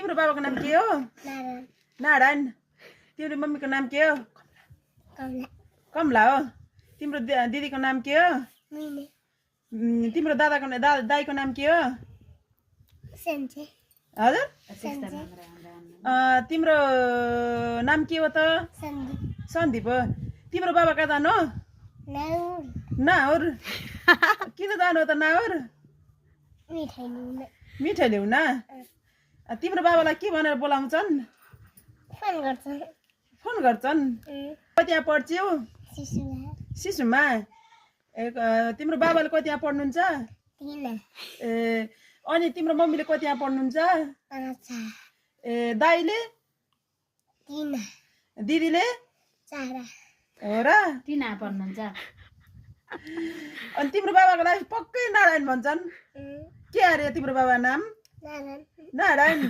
तिम्रो बाबाको नाम के हो नारायण तिम्रो मम्मीको नाम के हो कमला हो तिम्रो दिदीको नाम के हो तिम्रो दाईको नाम के हो हजुर तिम्रो नाम के हो त सन्दीप हो तिम्रो बाबा कहाँ जानु नाउर किन जानु हो त नाउर मिठाई ल्याउन तिम्रो बाबालाई के भनेर बोलाउँछन् फोन गर्छन् कति पढ्छौ शिशुमा तिम्रो बाबाले कति पढ्नुहुन्छ ए अनि तिम्रो मम्मीले कति पढ्नुहुन्छ दाइले दिदीले हो र 3 पढ्नुहुन्छ अनि तिम्रो बाबाको लागि पक्कै नारायण भन्छन् के अरे तिम्रो बाबा नाम नारायण